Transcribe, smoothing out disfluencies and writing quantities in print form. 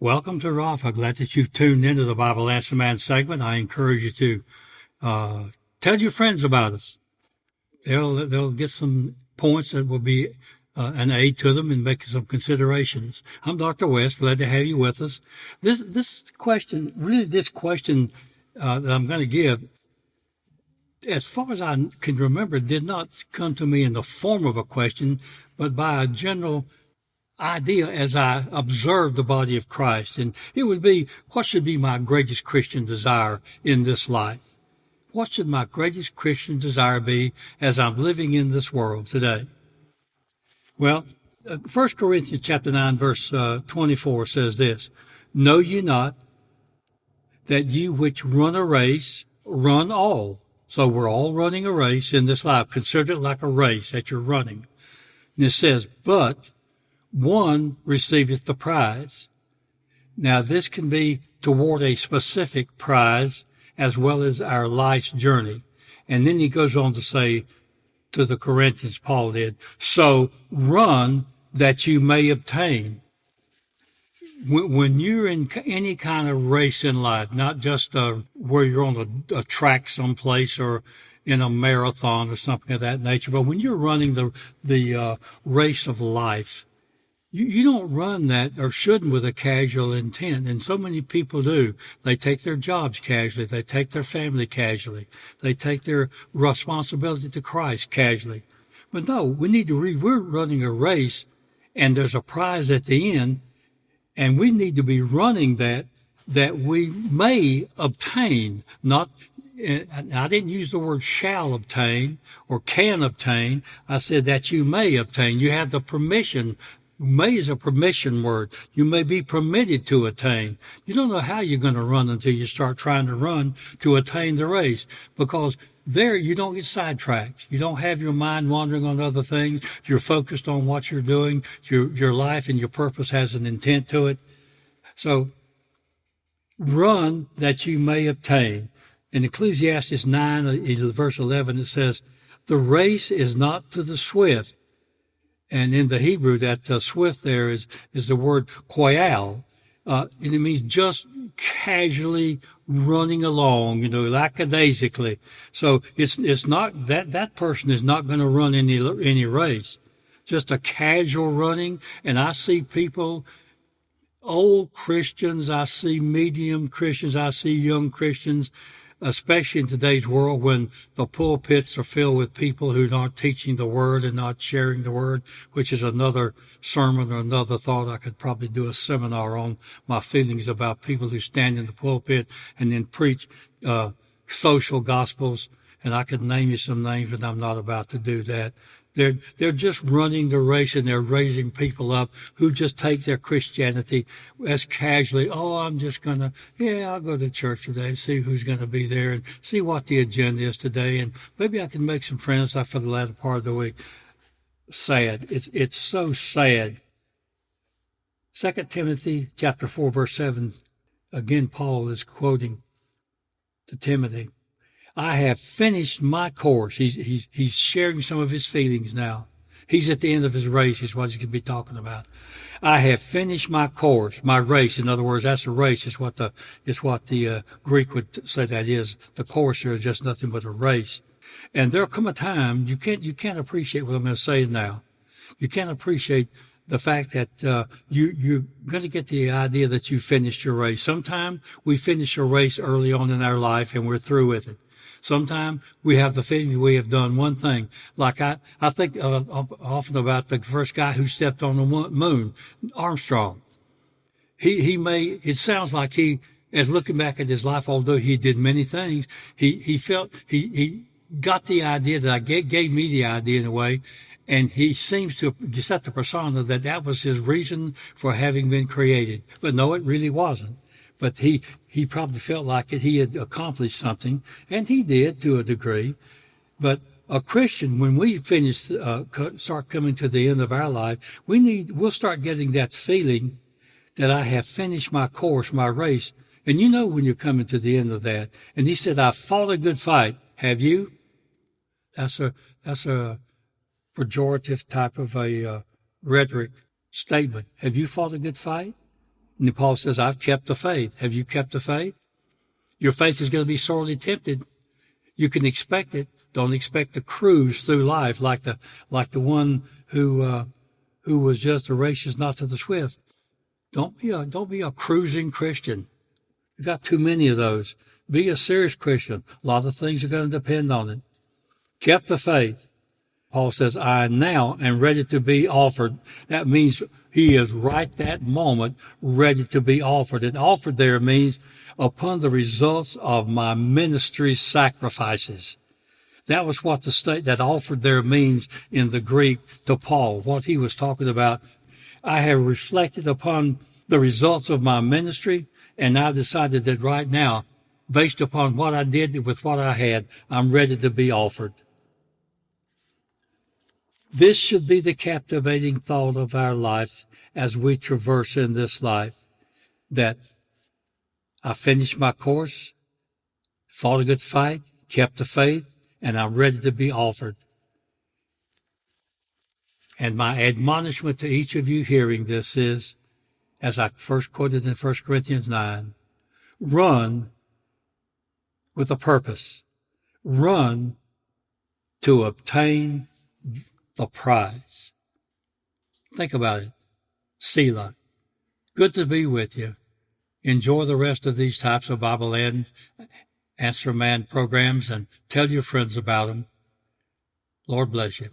Welcome to Rafa. Glad that you've tuned into the Bible Answer Man segment. I encourage you to tell your friends about us. They'll get some points that will be an aid to them in making some considerations. I'm Dr. West. Glad to have you with us. This question that I'm going to give, as far as I can remember, did not come to me in the form of a question, but by a general idea as I observed the body of Christ. And it would be, what should be my greatest Christian desire in this life? What should my greatest Christian desire be as I'm living in this world today? Well, 1 Corinthians chapter 9, verse 24 says this, "Know ye not that ye which run a race run all?" So we're all running a race in this life. Consider it like a race that you're running. And it says, "But one receiveth the prize." Now, this can be toward a specific prize as well as our life's journey. And then he goes on to say to the Corinthians, Paul did, "So run that you may obtain." When you're in any kind of race in life, not just where you're on a track someplace or in a marathon or something of that nature, but when you're running the race of life, you don't run that, or shouldn't, with a casual intent. And so many people do. They take their jobs casually. They take their family casually. They take their responsibility to Christ casually. But no, we need to we're running a race, and there's a prize at the end, and we need to be running that we may obtain, not, I didn't use the word shall obtain or can obtain. I said that you may obtain. You have the permission. May is a permission word. You may be permitted to attain. You don't know how you're going to run until you start trying to run to attain the race, because there you don't get sidetracked. You don't have your mind wandering on other things. You're focused on what you're doing. Your life and your purpose has an intent to it. So run that you may obtain. In Ecclesiastes 9, verse 11, it says, "The race is not to the swift." And in the Hebrew, that swift there is the word koyal. And it means just casually running along, lackadaisically. So it's not that person is not going to run any race. Just a casual running. And I see people, old Christians, I see medium Christians, I see young Christians, especially in today's world when the pulpits are filled with people who aren't teaching the word and not sharing the word, which is another sermon or another thought. I could probably do a seminar on my feelings about people who stand in the pulpit and then preach social gospels. And I could name you some names, but I'm not about to do that. They're just running the race, and they're raising people up who just take their Christianity as casually. Oh, I'm just I'll go to church today, see who's going to be there and see what the agenda is today. And maybe I can make some friends for the latter part of the week. Sad. It's so sad. 2 Timothy chapter 4, verse 7. Again, Paul is quoting to Timothy. "I have finished my course." He's sharing some of his feelings now. He's at the end of his race is what he's going to be talking about. "I have finished my course," my race. In other words, that's a race. It's what the Greek would say that is. The course here is just nothing but a race. And there'll come a time you can't appreciate what I'm going to say now. You can't appreciate the fact that you're going to get the idea that you finished your race. Sometimes we finish a race early on in our life and we're through with it. Sometimes we have the feeling we have done one thing. Like I think often about the first guy who stepped on the moon, Armstrong. It sounds like as looking back at his life, although he did many things, he felt, he got the idea that gave me the idea in a way. And he seems to set the persona that was his reason for having been created. But no, it really wasn't. But he probably felt like he had accomplished something, and he did to a degree. But a Christian, when we start coming to the end of our life, we'll start getting that feeling that I have finished my course, my race. And when you're coming to the end of that. And he said, "I've fought a good fight." Have you? That's a pejorative type of a rhetoric statement. Have you fought a good fight? And Paul says, I've kept the faith. Have you kept the faith? Your faith is going to be sorely tempted. You can expect it. Don't expect to cruise through life like the one who was just a race is not to the swift. Don't be a cruising Christian. You got too many of those. Be a serious Christian. A lot of things are going to depend on it. Kept the faith. Paul says, I now am ready to be offered. That means he is right that moment ready to be offered. And offered there means upon the results of my ministry sacrifices. That was what the state that offered there means in the Greek to Paul, what he was talking about. I have reflected upon the results of my ministry, and I've decided that right now, based upon what I did with what I had, I'm ready to be offered. This should be the captivating thought of our life as we traverse in this life, that I finished my course, fought a good fight, kept the faith, and I'm ready to be offered. And my admonishment to each of you hearing this is, as I first quoted in 1 Corinthians 9, run with a purpose. Run to obtain the prize. Think about it. Selah. Good to be with you. Enjoy the rest of these types of Bible Answer Man programs and tell your friends about them. Lord bless you.